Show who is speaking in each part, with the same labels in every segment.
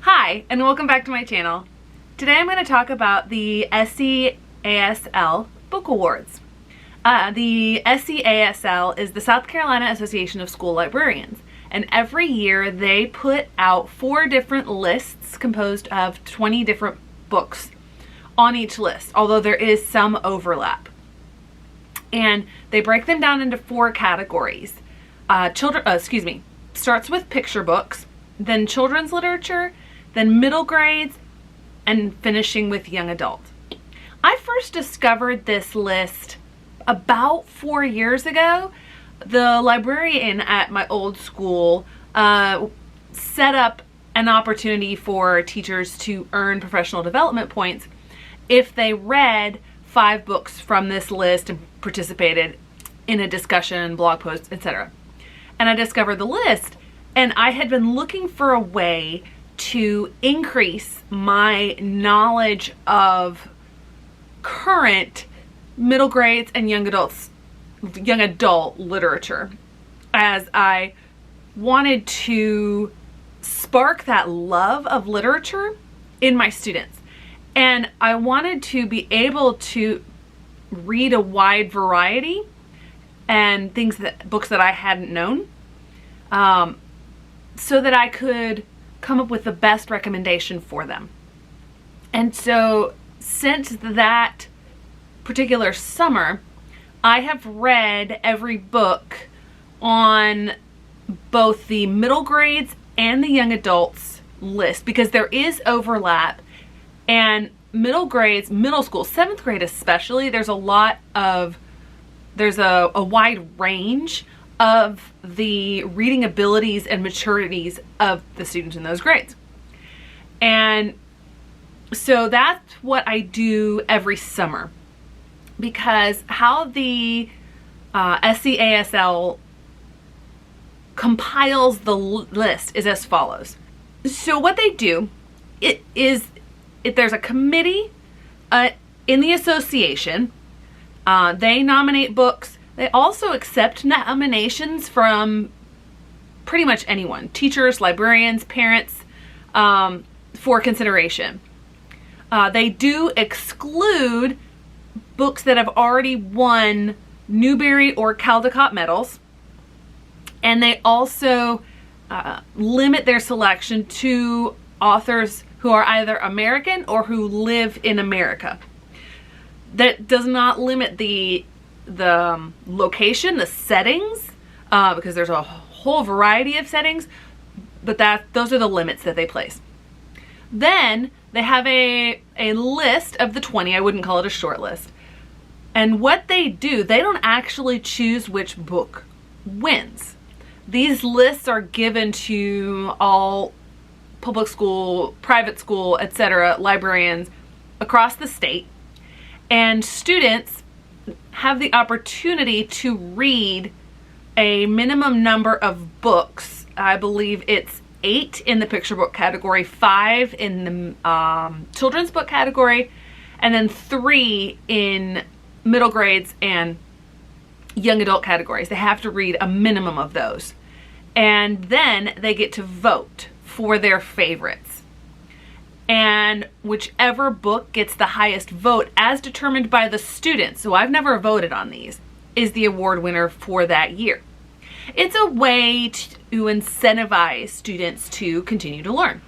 Speaker 1: Hi, and welcome back to my channel. Today I'm going to talk about the SCASL Book Awards. The SCASL is the South Carolina Association of School Librarians, and every year they put out 4 different lists composed of 20 different books on each list, although there is some overlap. And they break them down into 4 categories. Starts with picture books, then children's literature, then middle grades, and finishing with young adult. I first discovered this list about 4 years ago. The librarian at my old school set up an opportunity for teachers to earn professional development points if they read 5 books from this list and participated in a discussion, blog post, etc. And I discovered the list, and I had been looking for a way to increase my knowledge of current middle grades and young adult literature, as I wanted to spark that love of literature in my students. And I wanted to be able to read a wide variety and books that I hadn't known, so that I could come up with the best recommendation for them. And so since that particular summer, I have read every book on both the middle grades and the young adults list, because there is overlap. And middle grades, middle school, 7th grade especially, there's a wide range of the reading abilities and maturities of the students in those grades. And so that's what I do every summer, because how the SCASL compiles the list is as follows. So what they do, there's a committee in the association. They nominate books. They also accept nominations from pretty much anyone, teachers, librarians, parents, for consideration. They do exclude books that have already won Newbery or Caldecott medals, and they also limit their selection to authors who are either American or who live in America. That does not limit the location, the settings, because there's a whole variety of settings, but those are the limits that they place. Then they have a list of the 20. I wouldn't call it a short list. And what they do, they don't actually choose which book wins. These lists are given to all public school, private school, etc. librarians across the state, and students have the opportunity to read a minimum number of books. I believe it's 8 in the picture book category, 5 in the children's book category, and then 3 in middle grades and young adult categories. They have to read a minimum of those. And then they get to vote for their favorites. And whichever book gets the highest vote, as determined by the students, so I've never voted on these, is the award winner for that year. It's a way to incentivize students to continue to learn.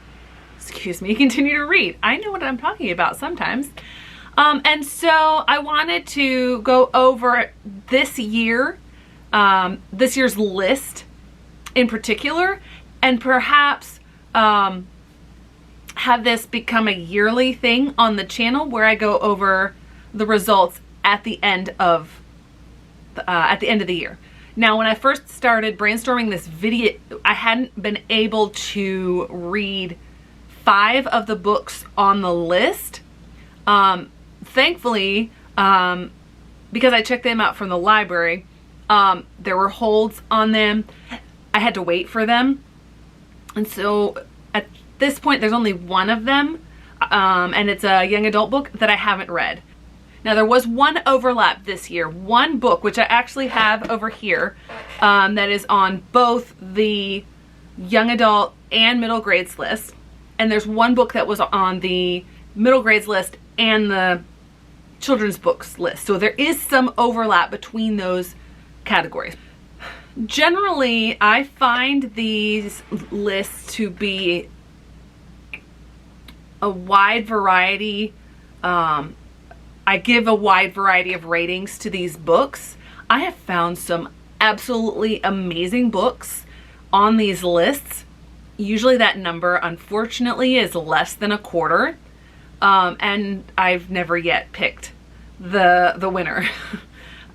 Speaker 1: Continue to read. I know what I'm talking about sometimes. And so I wanted to go over this year's list in particular, and perhaps have this become a yearly thing on the channel where I go over the results at the end of the year. Now, when I first started brainstorming this video, I hadn't been able to read 5 of the books on the list. Thankfully, because I checked them out from the library, there were holds on them. I had to wait for them. And so at this point, there's only 1 of them, and it's a young adult book that I haven't read. Now, there was one overlap this year, one book, which I actually have over here, that is on both the young adult and middle grades list. and there's one book that was on the middle grades list and the children's books list. So there is some overlap between those categories. Generally, I find these lists to be a wide variety. I give a wide variety of ratings to these books. I have found some absolutely amazing books on these lists. Usually that number, unfortunately, is less than a quarter. And I've never yet picked the winner.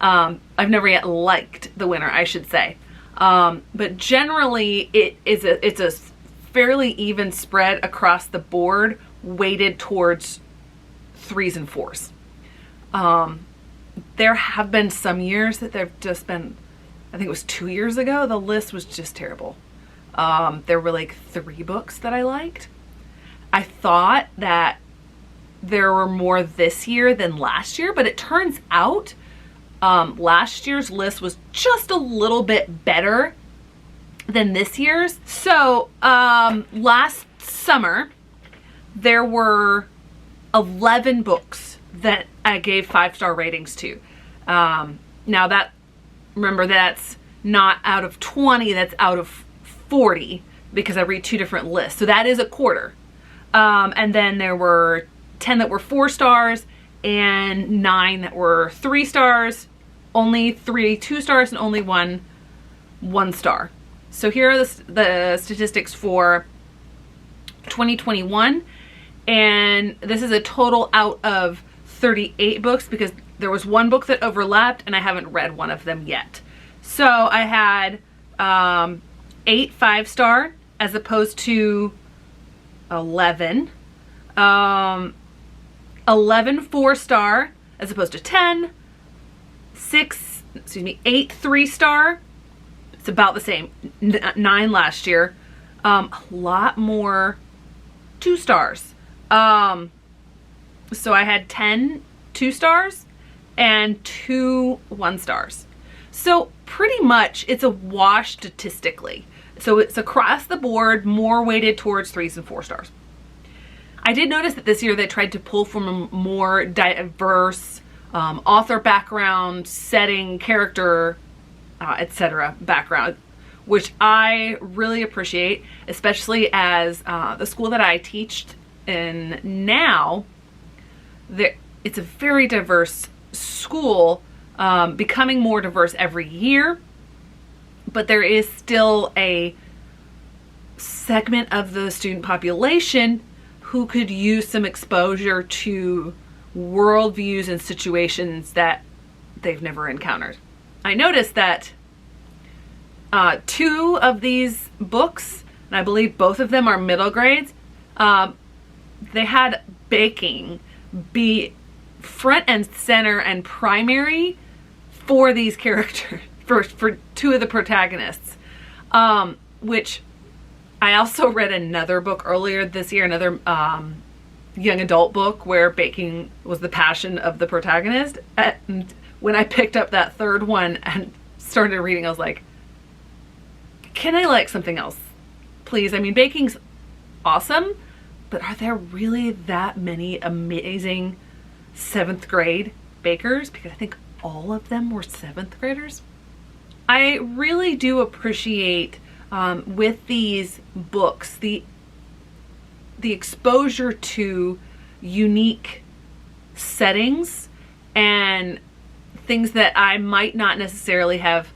Speaker 1: I've never yet liked the winner, I should say. But generally, it's a fairly even spread across the board, weighted towards 3s and 4s. There have been some years that they've just been, I think it was 2 years ago, the list was just terrible. There were like 3 books that I liked. I thought that there were more this year than last year, but it turns out last year's list was just a little bit better than this year's. So last summer, there were 11 books that I gave 5-star ratings to. Now that, remember, that's not out of 20, that's out of 40, because I read 2 different lists. So that is a quarter. And then there were 10 that were 4 stars and 9 that were 3 stars, only 3 2 stars, and only 1 star. So here are the statistics for 2021. And this is a total out of 38 books, because there was 1 book that overlapped and I haven't read one of them yet. So I had 8 5-star as opposed to 11. 11 4-star as opposed to 10. 8 3-star. It's about the same. 9 last year. A lot more 2 stars. So I had 10 2 stars and 2 1 stars. So pretty much it's a wash statistically. So it's across the board, more weighted towards 3s and 4 stars. I did notice that this year they tried to pull from a more diverse author background, setting, character, etc. background, which I really appreciate, especially as the school that I teach in now, it's a very diverse school, becoming more diverse every year, but there is still a segment of the student population who could use some exposure to worldviews and situations that they've never encountered. I noticed that 2 of these books, and I believe both of them are middle grades, they had baking be front and center and primary for these characters, for 2 of the protagonists, which I also read another book earlier this year, another young adult book where baking was the passion of the protagonist. And when I picked up that 3rd one and started reading, I was like, can I like something else, please? I mean, baking's awesome, but are there really that many amazing 7th grade bakers? Because I think all of them were 7th graders. I really do appreciate with these books the exposure to unique settings and things that I might not necessarily have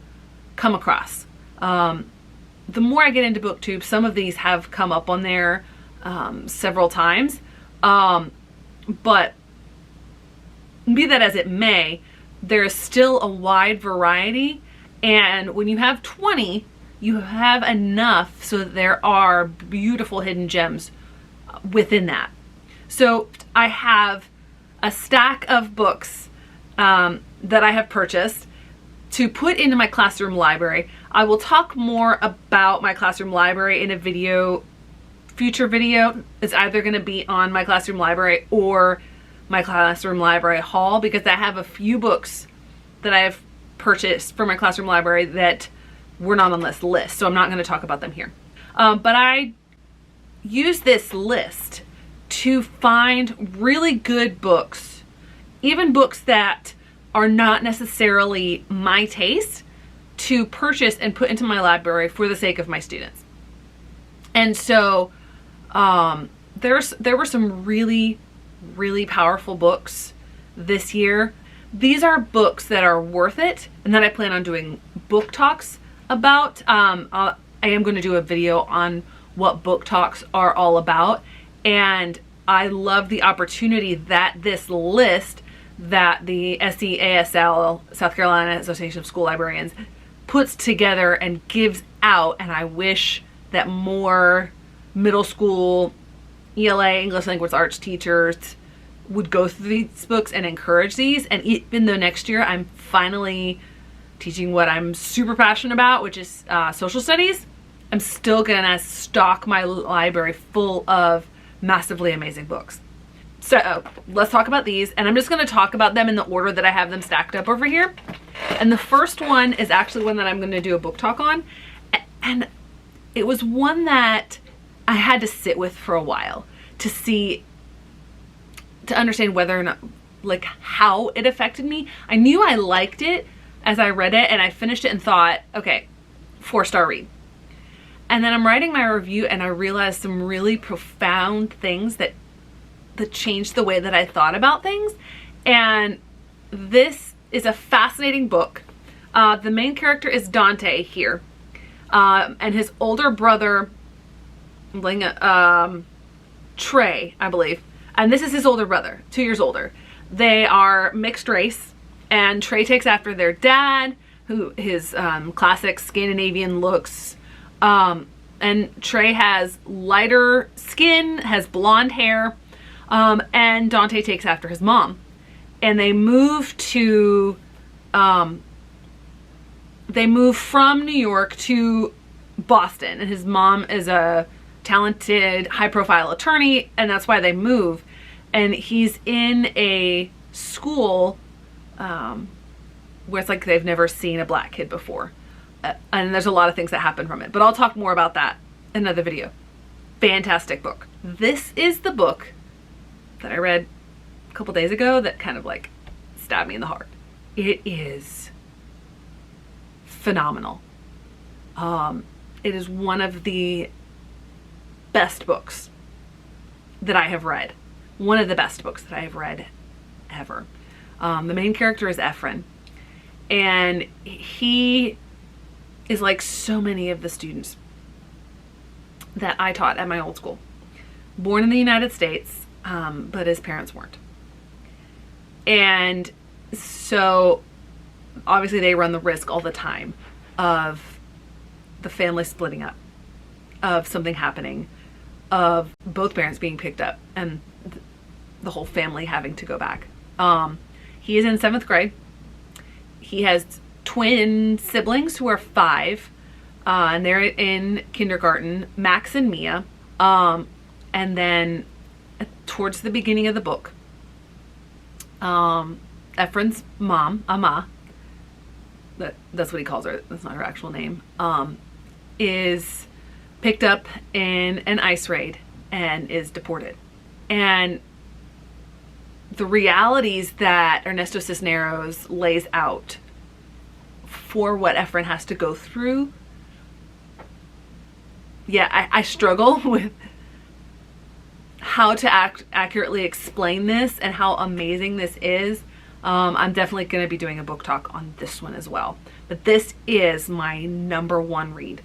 Speaker 1: come across. The more I get into BookTube, some of these have come up on there several times, but be that as it may, there is still a wide variety, and when you have 20, you have enough so that there are beautiful hidden gems within that. So I have a stack of books that I have purchased to put into my classroom library. I will talk more about my classroom library in a video, future video. It's either going to be on my classroom library or my classroom library haul, because I have a few books that I have purchased for my classroom library that were not on this list, so I'm not going to talk about them here. But I use this list to find really good books, even books that are not necessarily my taste, to purchase and put into my library for the sake of my students. And so there were some really, really powerful books this year. These are books that are worth it and that I plan on doing book talks about. I am going to do a video on what book talks are all about, and I love the opportunity that this list that the SCASL, South Carolina Association of School Librarians, puts together and gives out. And I wish that more middle school ELA, English Language Arts teachers would go through these books and encourage these. And even though next year I'm finally teaching what I'm super passionate about, which is social studies, I'm still gonna stock my library full of massively amazing books. So let's talk about these, and I'm just gonna talk about them in the order that I have them stacked up over here. And the first one is actually one that I'm gonna do a book talk on, and it was one that I had to sit with for a while to understand whether or not, like, how it affected me. I knew I liked it as I read it, and I finished it and thought, okay, 4-star read. And then I'm writing my review and I realized some really profound things that changed the way that I thought about things. And this is a fascinating book. The main character is Dante here. And his older brother, Trey, I believe. And this is his older brother, 2 years older. They are mixed race, and Trey takes after their dad, who his classic Scandinavian looks. And Trey has lighter skin, has blonde hair, and Dante takes after his mom. And they move from New York to Boston, and his mom is a talented, high-profile attorney, and that's why they move. And he's in a school where it's like they've never seen a black kid before. And there's a lot of things that happen from it, but I'll talk more about that in another video. Fantastic book. This is the book that I read a couple days ago that kind of like stabbed me in the heart. It is phenomenal. It is one of the best books that I have read. One of the best books that I have read ever. The main character is Ephraim, and he is like so many of the students that I taught at my old school. Born in the United States, but his parents weren't. And so obviously they run the risk all the time of the family splitting up, of something happening, of both parents being picked up, and the whole family having to go back. He is in 7th grade. He has twin siblings who are 5, and they're in kindergarten, Max and Mia. And then towards the beginning of the book, Ephraim's mom, Ama, that's what he calls her, that's not her actual name, is picked up in an ICE raid and is deported. And the realities that Ernesto Cisneros lays out for what Ephraim has to go through, yeah, I struggle with how to accurately explain this and how amazing this is. I'm definitely going to be doing a book talk on this one as well. But this is my number one read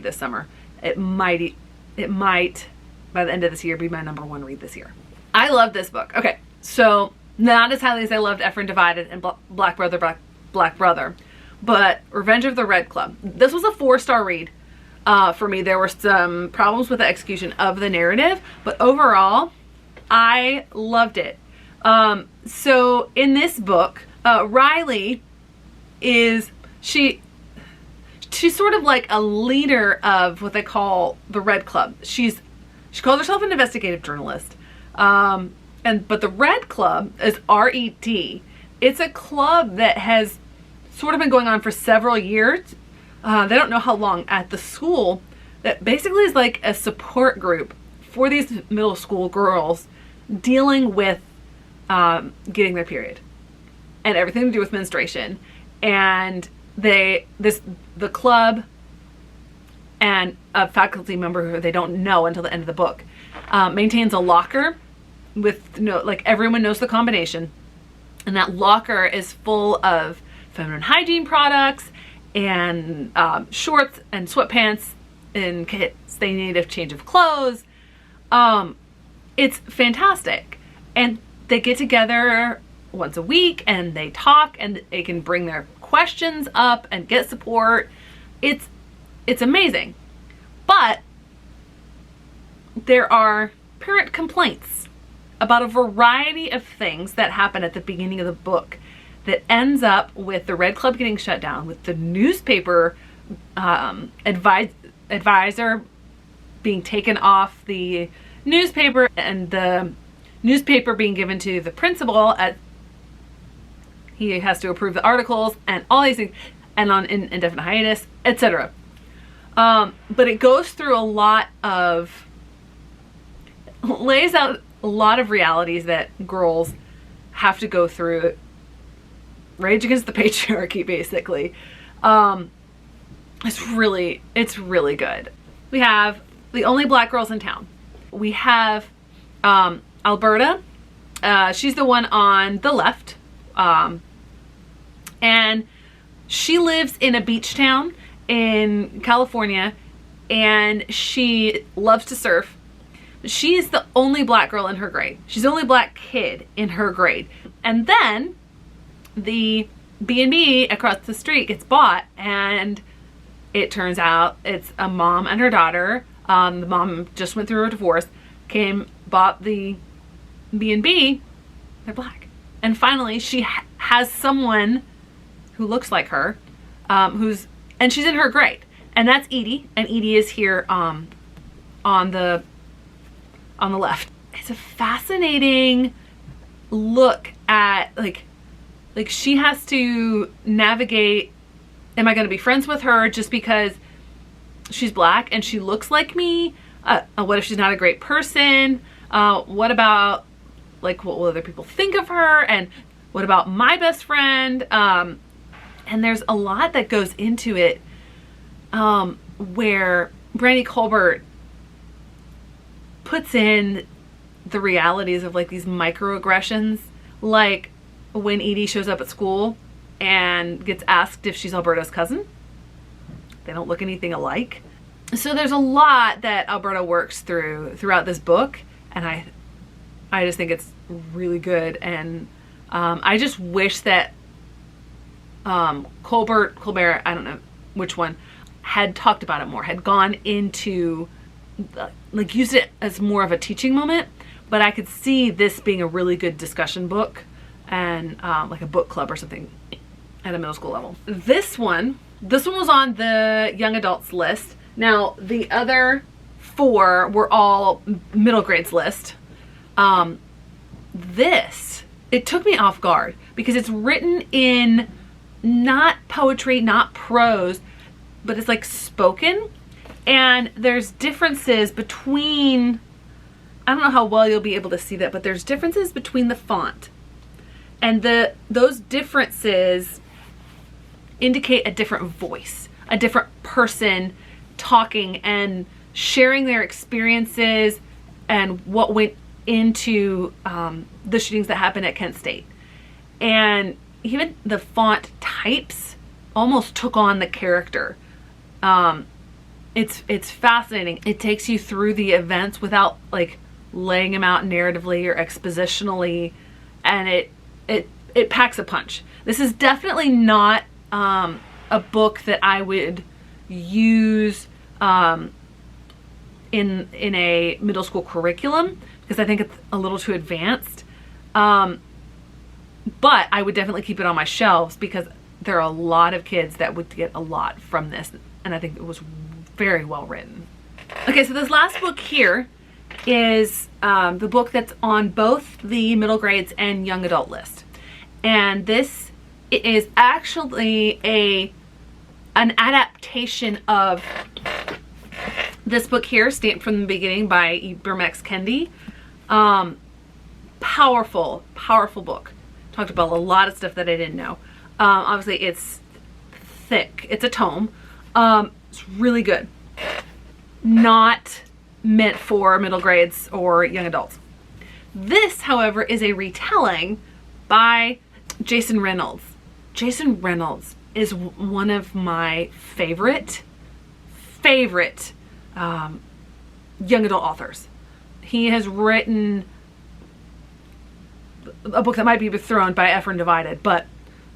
Speaker 1: this summer. It might by the end of this year be my number one read this year. I love this book. Okay, so not as highly as I loved Ephraim Divided and Black Brother, but Revenge of the Red Club. This was a 4-star read for me. There were some problems with the execution of the narrative, but overall, I loved it. So in this book, Riley is, she's sort of like a leader of what they call the Red Club. She calls herself an investigative journalist. But the Red Club is RED. It's a club that has sort of been going on for several years. They don't know how long at the school, that basically is like a support group for these middle school girls dealing with getting their period and everything to do with menstruation. And the club and a faculty member who they don't know until the end of the book maintains a locker with like everyone knows the combination, and that locker is full of feminine hygiene products and shorts and sweatpants in case they need a change of clothes. It's fantastic, and they get together once a week and they talk, and they can bring their questions up and get support. It's amazing. But there are parent complaints about a variety of things that happen at the beginning of the book that ends up with the Red Club getting shut down, with the newspaper advisor being taken off the newspaper, and the newspaper being given to the principal. He has to approve the articles and all these things, and on indefinite hiatus, etc. But it goes through a lot of, lays out a lot of realities that girls have to go through. Rage against the patriarchy, basically. It's really good. We have the only black girls in town. We have Alberta. She's the one on the left. And she lives in a beach town in California, and she loves to surf. She is the only black girl in her grade. She's the only black kid in her grade. And then the B&B across the street gets bought, and it turns out it's a mom and her daughter. The mom just went through a divorce, bought the B&B. They're black. And finally she has someone who looks like her, and she's in her grade. And that's Edie. And Edie is here on the left. It's a fascinating look at like she has to navigate, am I going to be friends with her just because she's black and she looks like me? What if she's not a great person? What about, like, what will other people think of her? And what about my best friend? And there's a lot that goes into it, where Brandy Colbert puts in the realities of like these microaggressions, like when Edie shows up at school and gets asked if she's Alberta's cousin. They don't look anything alike. So there's a lot that Alberta works throughout this book, and I just think it's really good. And I just wish that Colbert, I don't know which one, had talked about it more, had gone into, like, used it as more of a teaching moment. But I could see this being a really good discussion book, and like a book club or something at a middle school level. This one was on the young adults list. Now the other 4 were all middle grades list. It took me off guard because it's written in not poetry, not prose, but it's like spoken, and there's differences between, I don't know how well you'll be able to see that, but there's differences between the font, and those differences indicate a different voice, a different person talking and sharing their experiences and what went into the shootings that happened at Kent State. And even the font types almost took on the character. It's fascinating. It takes you through the events without like laying them out narratively or expositionally, and it packs a punch. This is definitely not a book that I would use in a middle school curriculum, because I think it's a little too advanced. But I would definitely keep it on my shelves because there are a lot of kids that would get a lot from this, and I think it was very well written. Okay, so this last book here is the book that's on both the middle grades and young adult list. And this is actually an adaptation of This book here, Stamped from the Beginning by Ibram X. Kendi. Powerful, powerful book. Talked about a lot of stuff that I didn't know. Obviously it's thick. It's a tome. It's really good. Not meant for middle grades or young adults. This, however, is a retelling by Jason Reynolds. Jason Reynolds is one of my favorite young adult authors. He has written a book that might be thrown by Effort and Divided, but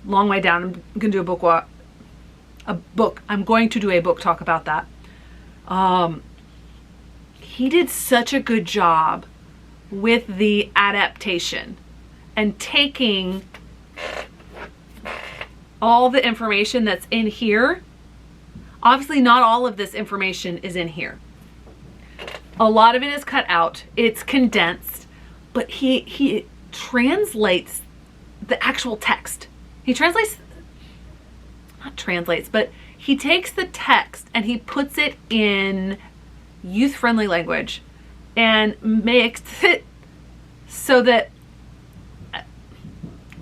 Speaker 1: long way down. I'm going to do I'm going to do a book talk about that. He did such a good job with the adaptation and taking all the information that's in here. Obviously not all of this information is in here. A lot of it is cut out. It's condensed, but he translates the actual text. He he takes the text and he puts it in youth-friendly language and makes it so that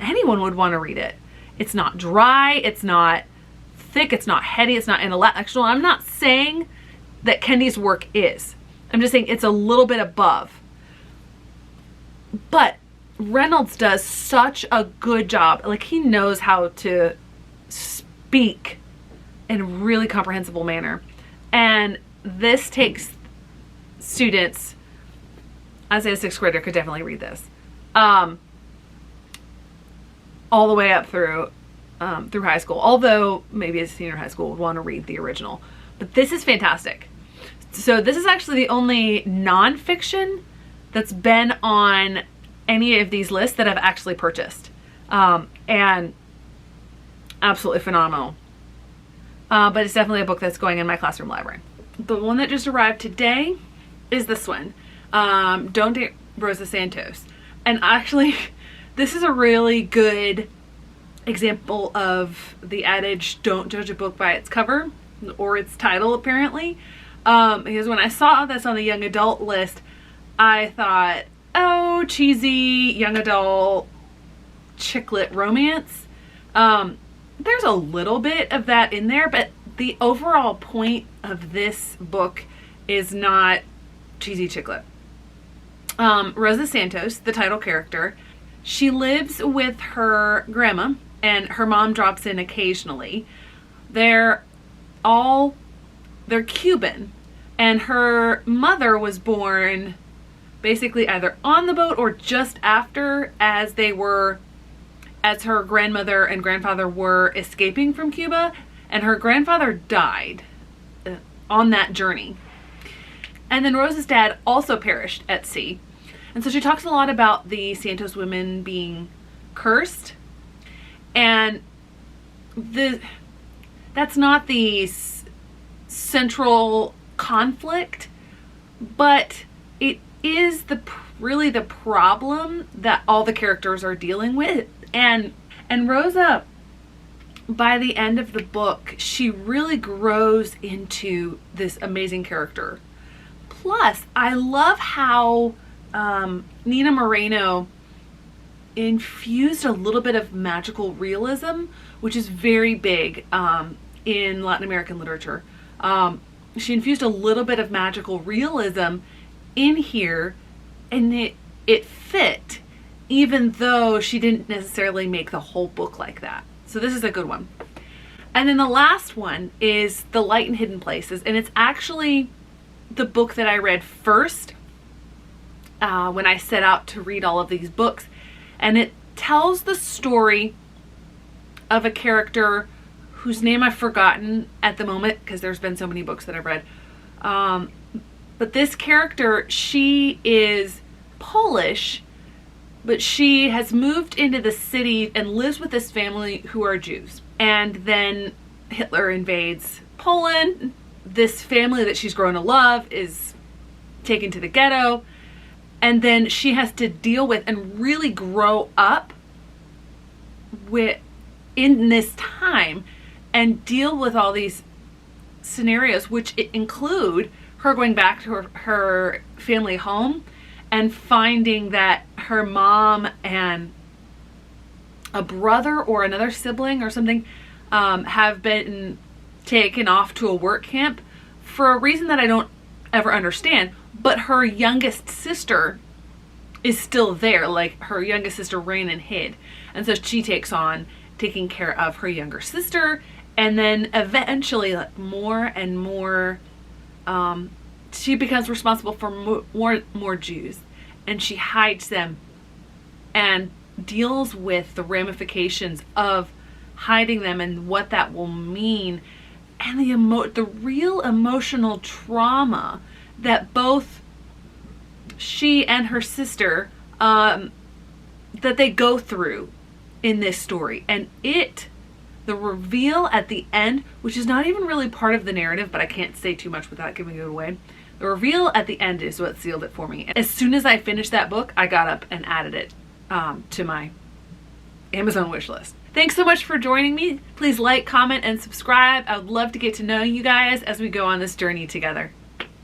Speaker 1: anyone would want to read it. It's not dry, it's not thick, it's not heady, it's not intellectual. I'm not saying that Kendi's work is. I'm just saying it's a little bit above. But Reynolds does such a good job. Like, he knows how to speak in a really comprehensible manner. And this takes students, I'd say a 6th grader could definitely read this, all the way up through high school. Although maybe a senior high school would want to read the original. But this is fantastic. So this is actually the only nonfiction that's been on any of these lists that I've actually purchased. And absolutely phenomenal. But it's definitely a book that's going in my classroom library. The one that just arrived today is this one. Don't Date Rosa Santos. And actually, this is a really good example of the adage, don't judge a book by its cover, or its title, apparently. Because when I saw this on the young adult list, I thought, oh, cheesy young adult chick lit romance. There's a little bit of that in there, but the overall point of this book is not cheesy chick lit. Rosa Santos, the title character, she lives with her grandma, and her mom drops in occasionally. They're Cuban, and her mother was born basically either on the boat or just after, as her grandmother and grandfather were escaping from Cuba, and her grandfather died on that journey. And then Rosa's dad also perished at sea. And so she talks a lot about the Santos women being cursed. And that's not the central conflict, but it is really the problem that all the characters are dealing with. And Rosa, by the end of the book, she really grows into this amazing character. Plus, I love how Nina Moreno infused a little bit of magical realism, which is very big in Latin American literature. She infused a little bit of magical realism in here, and it fit, even though she didn't necessarily make the whole book like that. So this is a good one. And then the last one is The Light in Hidden Places, and it's actually the book that I read first when I set out to read all of these books. And it tells the story of a character whose name I've forgotten at the moment because there's been so many books that I've read. But this character, she is Polish, but she has moved into the city and lives with this family who are Jews. And then Hitler invades Poland. This family that she's grown to love is taken to the ghetto. And then she has to deal with and really grow up in this time and deal with all these scenarios, which include her going back to her family home and finding that her mom and a brother or another sibling or something have been taken off to a work camp for a reason that I don't ever understand, but her youngest sister is still there. Like, her youngest sister ran and hid, and so she takes on taking care of her younger sister, and then eventually, like, more and more she becomes responsible for more Jews, and she hides them and deals with the ramifications of hiding them and what that will mean, and the real emotional trauma that both she and her sister that they go through in this story. And the reveal at the end, which is not even really part of the narrative, but I can't say too much without giving it away. The reveal at the end is what sealed it for me. As soon as I finished that book, I got up and added it to my Amazon wish list. Thanks so much for joining me. Please like, comment, and subscribe. I would love to get to know you guys as we go on this journey together.